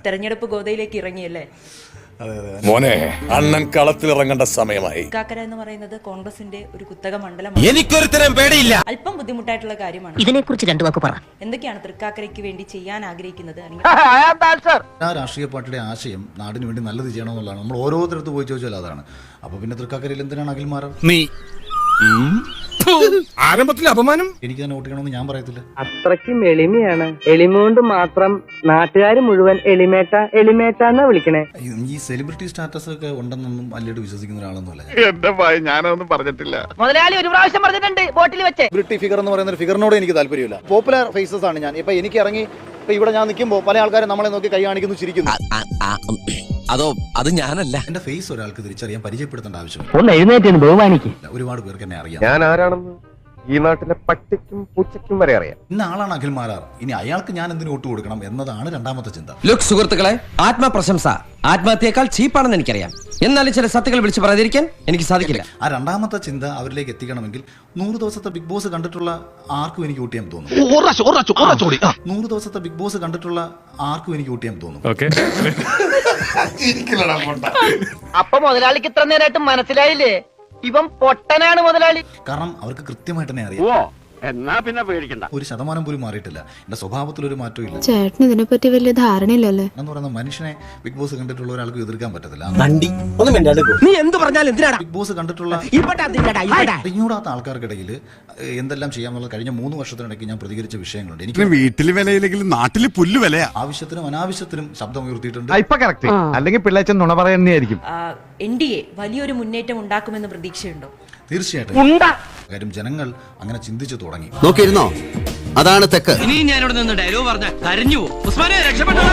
തെരഞ്ഞെടുപ്പ് ഗോതയിലേക്ക് ഇറങ്ങിയല്ലേ? മോനെ, അണ്ണൻ കളത്തിലിറങ്ങേണ്ട സമയമായി. തൃക്കാക്കര എന്ന് പറയുന്നത് കോൺഗ്രസിന്റെ ഒരു കുത്തക മണ്ഡലമാണ്. എനിക്കൊരുത്തരം പേടിയില്ല. അല്പം ബുദ്ധിമുട്ടായിട്ടുള്ള കാര്യമാണ്. ഇതിനെക്കുറിച്ച് രണ്ടു വാക്ക് പറ. എന്തൊക്കെയാണ് തൃക്കാക്കരയ്ക്ക് വേണ്ടി ചെയ്യാൻ ആഗ്രഹിക്കുന്നത്? ആ രാഷ്ട്രീയ പാർട്ടിയുടെ ആശയം നാടിന് വേണ്ടി നല്ലത് ചെയ്യണമെന്നുള്ളതാണ്. നമ്മൾ ഓരോരുത്തരത്ത് പോയി ചോദിച്ചാൽ അതാണ്. അപ്പൊ പിന്നെ തൃക്കാക്കരയിൽ എന്തിനാണ് അഖിൽമാരാർ? നീ ആരംഭത്തിൽ അപമാനം. എനിക്ക് തന്നെ വോട്ട് ചെയ്യണമെന്ന് ഞാൻ പറയത്തില്ല. അത്രയ്ക്കും എളിമയാണ്. എളിമ കൊണ്ട് മാത്രം നാട്ടുകാർ മുഴുവൻ എളിമേട്ടാന്നാ വിളിക്കണേ. ഈ സെലിബ്രിറ്റി സ്റ്റാറ്റസ് ഒക്കെ ഉണ്ടെന്നൊന്നും അല്ലിട്ട് വിശ്വസിക്കുന്ന ഒരാളൊന്നുമല്ല. എന്റെ ഭയ ഞാനൊന്നും പറഞ്ഞിട്ടില്ല. മുതലാളി ഒരു പ്രാവശ്യം പറഞ്ഞിട്ടുണ്ട് ബോട്ടിൽ വെച്ച്. സെലിബ്രിറ്റി ഫിഗർ എന്ന് പറയുന്ന ഒരു ഫിഗറിനോട് എനിക്ക് താല്പര്യമില്ല. പോപ്പുലർ ഫേസസ് ആണ് ഞാൻ. ഇപ്പൊ എനിക്ക് ഇറങ്ങി ഇപ്പൊ ഇവിടെ ഞാൻ നിൽക്കുമ്പോൾ പല ആൾക്കാരും നമ്മളെ നോക്കി കൈ കാണിക്കുന്നു, ചിരിക്കുന്നു. അത് ഞാനല്ല. എന്റെ ഫേസ് ഒരാൾക്ക് തിരിച്ചറിയാൻ പരിചയപ്പെടുത്തേണ്ട ആവശ്യമില്ല. ഒന്ന് എഴുന്നേറ്റ് ബഹുമാനിക്ക്. ഒരുപാട് പേർക്ക് എന്നെ അറിയാം. ഞാൻ ആരാണെന്ന് ഈ നാട്ടിലെ പട്ടിക്കും പൂച്ചയ്ക്കും വരെ അറിയാം. ഇന്ന ആളാണ് അഖിൽമാരാർ. ഇനി അയാൾക്ക് ഞാൻ എന്തിനു വോട്ട് കൊടുക്കണം എന്നതാണ് രണ്ടാമത്തെ ചിന്ത. ലുക്ക് സുഹൃത്തുക്കളെ, ആത്മപ്രശംസ ആത്മഹത്യയേക്കാൾ ചീപ്പാണെന്ന് എനിക്കറിയാം. എന്നാലും ചില സത്യങ്ങൾ വിളിച്ചു പറയാതിരിക്കാൻ എനിക്ക് സാധിക്കില്ല. ആ രണ്ടാമത്തെ ചിന്ത അവരിലേക്ക് എത്തിക്കണമെങ്കിൽ 100 ദിവസത്തെ ബിഗ് ബോസ് കണ്ടിട്ടുള്ള ആർക്കും എനിക്ക് വോട്ട് ചെയ്യാൻ തോന്നും. 100 ദിവസത്തെ ബിഗ് ബോസ് കണ്ടിട്ടുള്ള ആർക്കും എനിക്ക് വോട്ട് ചെയ്യാൻ തോന്നും. അപ്പൊ മുതലാളിക്ക് ഇത്ര നേരമായിട്ട് മനസ്സിലായില്ലേ ഇവൻ പൊട്ടനാണ് മുതലാളി? കാരണം അവർക്ക് കൃത്യമായിട്ട് തന്നെ അറിയാം. എന്നാ പിന്നെ പേടിക്കണ്ട. 1% പോലും മാറിയിട്ടില്ല. എന്റെ സ്വഭാവത്തിൽ ഒരു മാറ്റവും ഇല്ല. ചേട്ടന് ഇതിനെപ്പറ്റി വലിയ ധാരണയില്ലല്ലേ? എന്ന് പറയുന്ന മനുഷ്യനെ ബിഗ് ബോസ് കണ്ടിട്ടുള്ള ഒരാൾക്ക് എതിർക്കാൻ പറ്റത്തില്ല. നീ എന്ത് പറഞ്ഞാലും എന്തിനാണ് ബിഗ് ബോസ് കണ്ടിട്ടുള്ള അറിഞ്ഞൂടാത്ത ആൾക്കാർക്കിടയിൽ എന്തെല്ലാം ചെയ്യാമെന്നുള്ള കഴിഞ്ഞ 3 വർഷത്തിനിടയ്ക്ക് ഞാൻ പ്രതികരിച്ച വിഷയങ്ങളുണ്ട്. എനിക്ക് വീട്ടില് വിലയില്ലെങ്കിലും നാട്ടില് പുല്ല് വിലയാ. ആവശ്യത്തിനും അനാവശ്യത്തിനും ശബ്ദം ഉയർത്തിയിട്ടുണ്ട്. ഇപ്പൊ കറക്റ്റ്. അല്ലെങ്കിൽ പിള്ളേച്ചൻ നുണ പറയുന്നതായിരിക്കും. NDA വലിയൊരു മുന്നേറ്റം ഉണ്ടാക്കുമെന്ന് പ്രതീക്ഷയുണ്ടോ? തീർച്ചയായിട്ടും. കാര്യം ജനങ്ങൾ അങ്ങനെ ചിന്തിച്ചു തുടങ്ങി. നോക്കിയിരുന്നോ? അതാണ് തെക്ക്. ഇനി ഞാനിവിടെ നിന്ന് ഡയലോഗ് പറഞ്ഞ കരഞ്ഞു പോകും. ഉസ്മാനെ രക്ഷപ്പെട്ടോ.